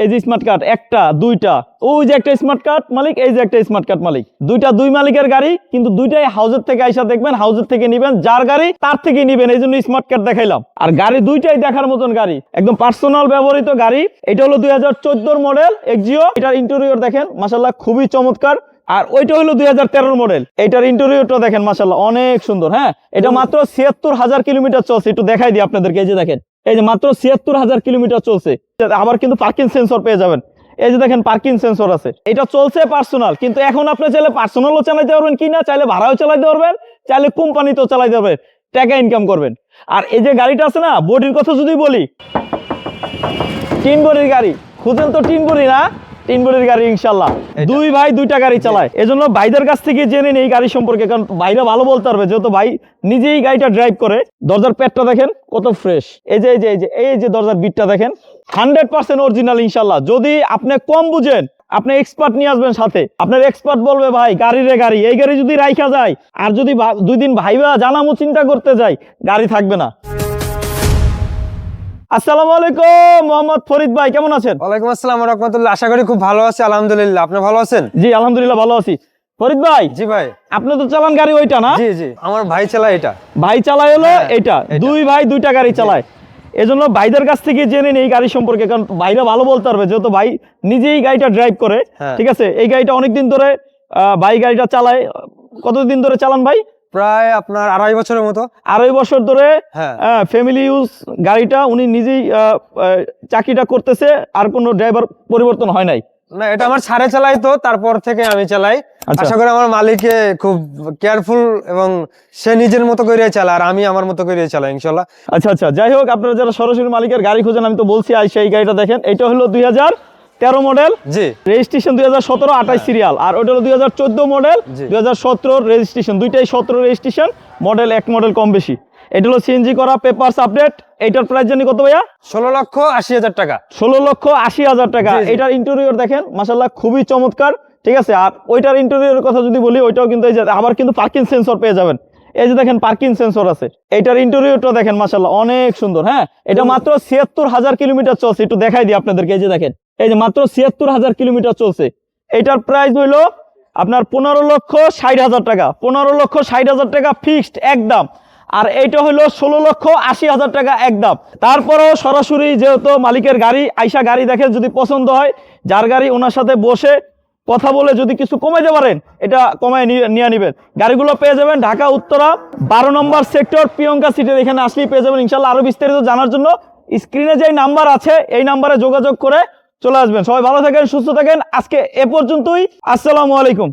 এই যে smart card একটা দুইটা, ওই যে একটা স্মার্ট কার্ড মালিক, এই যে একটা স্মার্ট কার্ড মালিক, দুইটা দুই মালিকের গাড়ি, কিন্তু দুইটাই হাউজের থেকে আইসা দেখবেন, হাউজের থেকে নিবেন, যার গাড়ি তার থেকে নিবেন, এই জন্য স্মার্ট কার্ড দেখাইলাম। আর গাড়ি দুইটাই দেখার মতন গাড়ি, একদম পার্সোনাল ব্যবহৃত গাড়ি। এটা হলো 2014 মডেল এক্সিও। এটার ইন্টেরিয়র দেখেন মাশাআল্লাহ খুবই চমৎকার। আর ওইটা হলো 2013 মডেল। এটার ইন্টেরিয়রটা দেখেন মাশাআল্লাহ অনেক সুন্দর। হ্যাঁ, এটা মাত্র 76,000 কিলোমিটার চলছে। একটু দেখাই দিই আপনাদেরকে, এই যে দেখেন, এই যে মাত্র 76,000 কিলোমিটার চলছে। আবার কিন্তু পার্কিং সেন্সর পেয়ে যাবেন, এই যে দেখেন পার্কিং সেন্সর আছে। এটা চলছে পার্সোনাল, কিন্তু এখন আপনি চাইলে পার্সোনালও চালাইতে পারবেন কিনা, চাইলে ভাড়াও চালাইতে পারবেন, চাইলে কোম্পানিতেও চালাইতে পারবেন, টাকা ইনকাম করবেন। আর এই যে গাড়িটা আছে না, বডির কথা যদি বলি, তিন বডির গাড়ি খুঁজেন তো, তিন বডি না, তিন বডির গাড়ি ইনশাল্লাহ। দুই ভাই দুইটা গাড়ি চালায়, এজন্য ভাইদের কাছ থেকে জেনে নেই গাড়ি সম্পর্কে, কারণ ভাইরা ভালো বলতে পারবে, যেহেতু ভাই নিজেই গাড়িটা ড্রাইভ করে। দরজার প্যাডটা দেখেন কত ফ্রেশ, এই যে এই যে এই যে এই যে দরজার বিটটা দেখেন 100% অরিজিনাল ইনশাল্লাহ। যদি আপনি কম বুঝেন, আপনি এক্সপার্ট নিয়ে আসবেন সাথে, আপনার এক্সপার্ট বলবে ভাই গাড়িরে গাড়ি, এই গাড়ি যদি রাইখা যায়, আর যদি 2 দিন ভাইবা জানামু চিন্তা করতে যাই, গাড়ি থাকবে না। আসসালামু আলাইকুম মোহাম্মদ ফরিদ ভাই, কেমন আছেন? ওয়ালাইকুম আসসালাম ওয়া রাহমাতুল্লাহ। আশা করি খুব ভালো আছি, আলহামদুলিল্লাহ। আপনি ভালো আছেন? জি আলহামদুলিল্লাহ ভালো আছি। ফরিদ ভাই, জি ভাই। আপনি তো চালান গাড়ি ওইটা না? জি জি, আমার ভাই চালায় এটা। ভাই চালায় হলো এটা, এটা। দুই ভাই দুইটা গাড়ি চালায়, এজন্য ভাইদের কাছ থেকে জেনে নেই গাড়ি সম্পর্কে, কারণ ভাইরা ভালো বলতে পারবে, যেহেতু ভাই নিজেই গাড়িটা ড্রাইভ করে। ঠিক আছে, এই গাড়িটা অনেকদিন ধরে ভাই গাড়িটা চালায়। কতদিন ধরে চালান ভাই? প্রায় আপনার 2.5 বছরের মতো। 2.5 বছর ধরে হ্যাঁ। ফ্যামিলি ইউজ গাড়িটা, উনি নিজেই চাকরিটা করতেছে, আর কোনো ড্রাইভার পরিবর্তন হয় নাই। না, এটা আমার ছাড়ে চালাই, তো তারপর থেকে আমি চালাই। আচ্ছা। আশা করি আমার মালিকে খুব কেয়ারফুল এবং সে নিজের মতো করে চালায়, আর আমি আমার মতো করে চালাই ইনশাআল্লাহ। আচ্ছা আচ্ছা, যাই হোক, আপনারা যারা সরাসরি মালিকের গাড়ি খোঁজেন, আমি তো বলছি আইসা এই গাড়িটা দেখেন। এটা হলো 2013 মডেল, জি। Registration 2017 28 serial. আর ওটা হলো 2014 মডেল, 2017 রেজিস্ট্রেশন, দুইটাই 17 রেজিস্ট্রেশন, মডেল এক মডেল কম বেশি। এটা হলো সিএনজি করা, পেপারস আপডেট। এটার প্রাইস জানি কত ভাইয়া? 16,80,000 টাকা। 16,80,000 টাকা। এটার ইন্টেরিয়র দেখেন মাশাআল্লাহ খুবই চমৎকার। ঠিক আছে, আর ওইটার ইন্টেরিয়রের কথা যদি বলি, ওইটাও কিন্তু এই যে আবার কিন্তু পার্কিং সেন্সর পেয়ে যাবেন, এই যে দেখেন পার্কিং সেন্সর আছে। এটার ইন্টেরিয়রটা দেখেন মাশাআল্লাহ অনেক সুন্দর। হ্যাঁ, এটা মাত্র 76,000 কিলোমিটার চলছে। একটু দেখাই দিই আপনাদেরকে, এই যে দেখেন, এই যে মাত্র 76,000 কিলোমিটার চলছে। এটার প্রাইস হইলো আপনার 15,60,000 টাকা। 15,60,000 টাকা ফিক্সড একদম। আর এইটা হলো 16,80,000 টাকা একদম। তারপরেও সরাসরি যেহেতু মালিকের গাড়ি, আইসা গাড়ি দেখেন, যদি পছন্দ হয়, যার গাড়ি ওনার সাথে বসে কথা বলে যদি কিছু কমাইতে পারেন, এটা কমায় নিয়ে নেবেন। গাড়িগুলো পেয়ে যাবেন ঢাকা উত্তরা 12 নম্বর সেক্টর, প্রিয়ঙ্কা সিটির এখানে আসলেই পেয়ে যাবেন ইনশাল্লাহ। আরো বিস্তারিত জানার জন্য স্ক্রিনে যে নাম্বার আছে, এই নাম্বারে যোগাযোগ করে চলে আসবেন। সবাই ভালো থাকেন, সুস্থ থাকেন। আজকে এ পর্যন্তই। আসসালামু আলাইকুম।